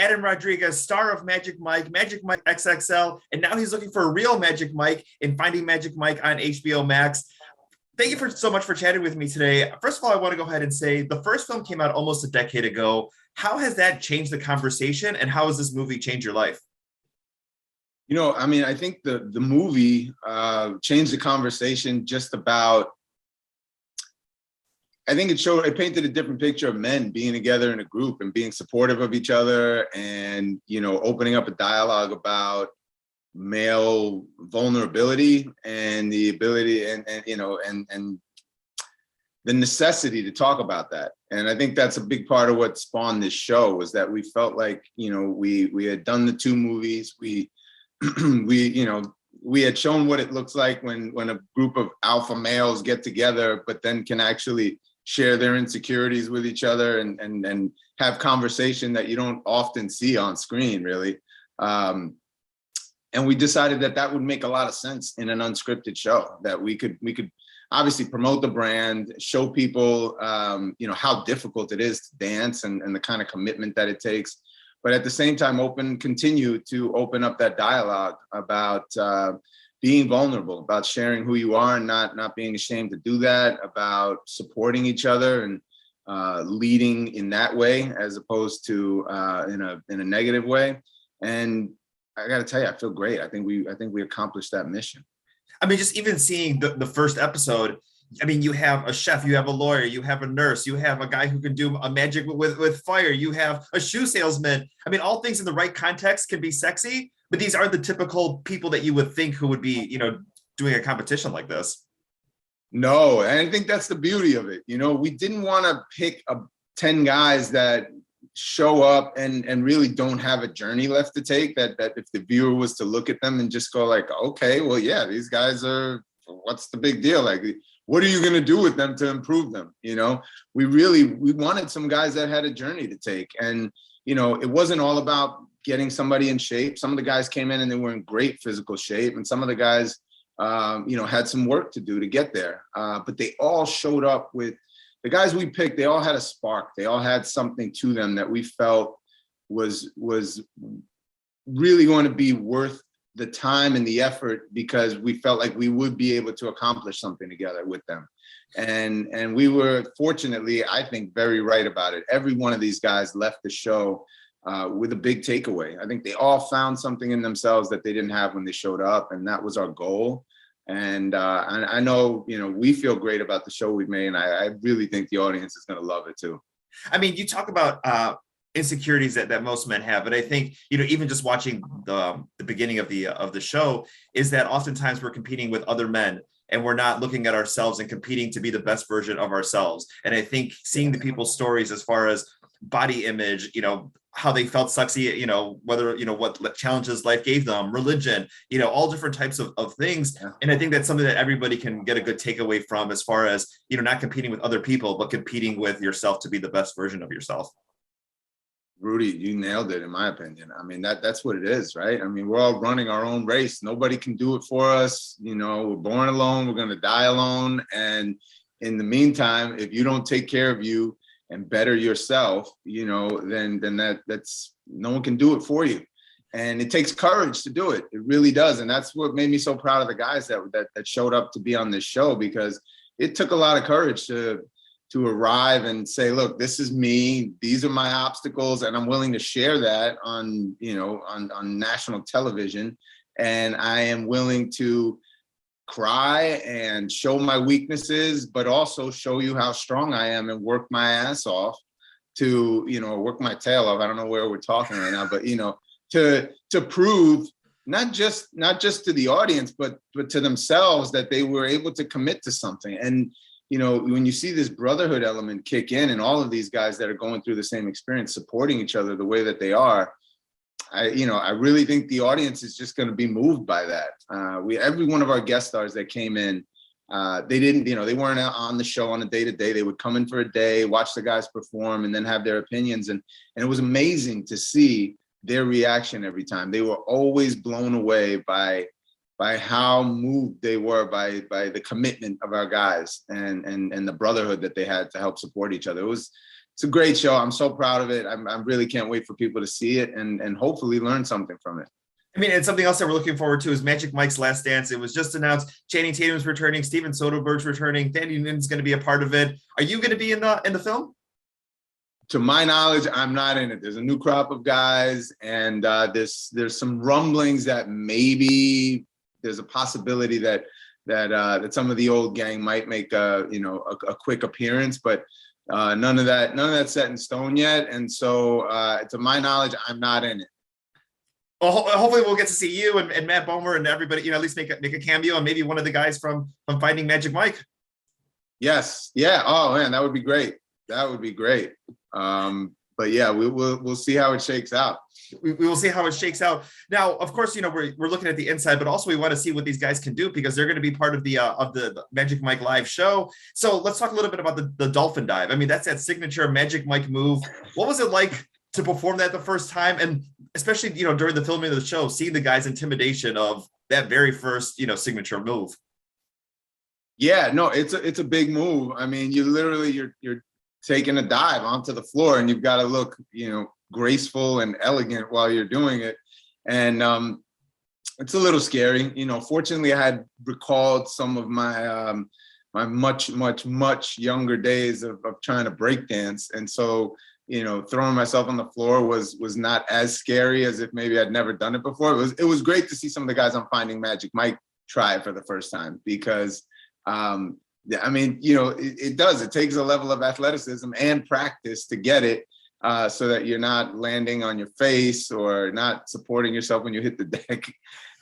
Adam Rodriguez, star of Magic Mike XXL, and now he's looking for a real Magic Mike in Finding Magic Mike on HBO Max. Thank you so much for chatting with me today. First of all, I want to go ahead and say the first film came out almost a decade ago. How has that changed the conversation, and how has this movie changed your life? I think the movie changed the conversation just about. I think it painted a different picture of men being together in a group and being supportive of each other, and opening up a dialogue about male vulnerability and the ability and the necessity to talk about that. And I think that's a big part of what spawned this show, was that we felt like we had done the two movies. We had shown what it looks like when a group of alpha males get together, but then can actually share their insecurities with each other and have conversation that you don't often see on screen, really. And we decided that would make a lot of sense in an unscripted show, that we could obviously promote the brand, show people, how difficult it is to dance and the kind of commitment that it takes. But at the same time, continue to open up that dialogue about being vulnerable, about sharing who you are and not being ashamed to do that, about supporting each other and leading in that way as opposed to in a negative way. And I got to tell you, I feel great. I think we accomplished that mission. I mean, just even seeing the first episode, I mean, you have a chef, you have a lawyer, you have a nurse, you have a guy who can do a magic with fire, you have a shoe salesman. I mean, all things in the right context can be sexy, but these aren't the typical people that you would think who would be, doing a competition like this. No, and I think that's the beauty of it. We didn't want to pick 10 guys that show up and really don't have a journey left to take, that if the viewer was to look at them and just go like, okay, well, yeah, these guys what's the big deal? Like, what are you going to do with them to improve them? We wanted some guys that had a journey to take. And, it wasn't all about getting somebody in shape. Some of the guys came in and they were in great physical shape. And some of the guys, had some work to do to get there. But they all showed up with, the guys we picked, they all had a spark. They all had something to them that we felt was really going to be worth the time and the effort, because we felt like we would be able to accomplish something together with them. And we were, fortunately, I think, very right about it. Every one of these guys left the show with a big takeaway. I think they all found something in themselves that they didn't have when they showed up, and that was our goal. And I know, we feel great about the show we've made, and I really think the audience is going to love it too. I mean, you talk about insecurities that most men have, but I think, even just watching the beginning of the show, is that oftentimes we're competing with other men, and we're not looking at ourselves and competing to be the best version of ourselves. And I think seeing the people's stories as far as body image, how they felt sexy, whether, what challenges life gave them, religion, all different types of things. Yeah. And I think that's something that everybody can get a good takeaway from, as far as, not competing with other people, but competing with yourself to be the best version of yourself. Rudy, you nailed it, in my opinion. I mean, that's what it is, right? I mean, we're all running our own race. Nobody can do it for us. We're born alone. We're going to die alone. And in the meantime, if you don't take care of you and better yourself, then that's, no one can do it for you. And it takes courage to do it. It really does. And that's what made me so proud of the guys that showed up to be on this show, because it took a lot of courage to arrive and say, look, this is me, these are my obstacles, and I'm willing to share that on national television. And I am willing to cry and show my weaknesses, but also show you how strong I am and work my ass off to, work my tail off. I don't know where we're talking right now, but, to prove not just to the audience, but to themselves, that they were able to commit to something. And, when you see this brotherhood element kick in, and all of these guys that are going through the same experience, supporting each other the way that they are, I really think the audience is just going to be moved by that. Every one of our guest stars that came in, they weren't on the show on a day-to-day. They would come in for a day, watch the guys perform, and then have their opinions. And it was amazing to see their reaction every time. They were always blown away by how moved they were by the commitment of our guys and the brotherhood that they had to help support each other. it's a great show. I'm so proud of it. I really can't wait for people to see it and hopefully learn something from it. I mean, and something else that we're looking forward to is Magic Mike's Last Dance. It was just announced. Channing Tatum's returning. Steven Soderbergh's returning. Danny Nune's going to be a part of it. Are you going to be in the film? To my knowledge, I'm not in it. There's a new crop of guys, and there's some rumblings that maybe there's a possibility that some of the old gang might make a quick appearance, but none of that's set in stone yet. And so, to my knowledge, I'm not in it. Well, hopefully we'll get to see you and Matt Bomer and everybody, at least make a cameo, and maybe one of the guys from Finding Magic Mike. Yes. Yeah. Oh man, that would be great. That would be great. But yeah, we'll see how it shakes out. We will see how it shakes out. Now, of course, we're looking at the inside, but also we want to see what these guys can do because they're going to be part of the Magic Mike live show. So let's talk a little bit about the dolphin dive. I mean, that's that signature Magic Mike move. What was it like to perform that the first time? And especially, during the filming of the show, seeing the guys' intimidation of that very first, signature move. Yeah, no, it's a big move. I mean, you're taking a dive onto the floor and you've got to look, graceful and elegant while you're doing it. And it's a little scary. Fortunately, I had recalled some of my my much younger days of trying to break dance. And so, throwing myself on the floor was not as scary as if maybe I'd never done it before. It was great to see some of the guys on Finding Magic Mike try it for the first time because I mean, it takes a level of athleticism and practice to get it so that you're not landing on your face or not supporting yourself when you hit the deck.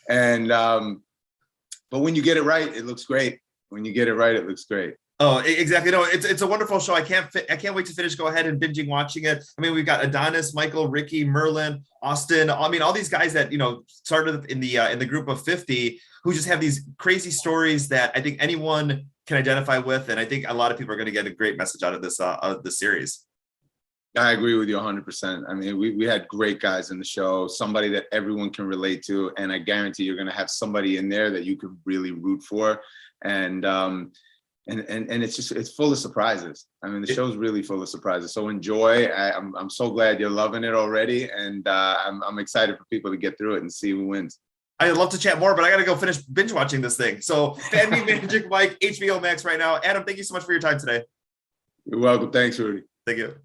And but when you get it right, it looks great. When you get it right, it looks great. Oh, exactly. No, it's a wonderful show. I can't wait to finish. Go ahead and binging watching it. I mean, we've got Adonis, Michael, Ricky, Merlin, Austin. I mean, all these guys that started in the group of 50 who just have these crazy stories that I think anyone can identify with, and I think a lot of people are going to get a great message out of this series. I agree with you 100%. I mean, we had great guys in the show, somebody that everyone can relate to, and I guarantee you're going to have somebody in there that you could really root for, and it's full of surprises. I mean, the show's really full of surprises. So enjoy. I'm so glad you're loving it already, and I'm excited for people to get through it and see who wins. I'd love to chat more, but I got to go finish binge watching this thing. So, Finding Magic Mike, HBO Max right now. Adam, thank you so much for your time today. You're welcome. Thanks, Rudy. Thank you.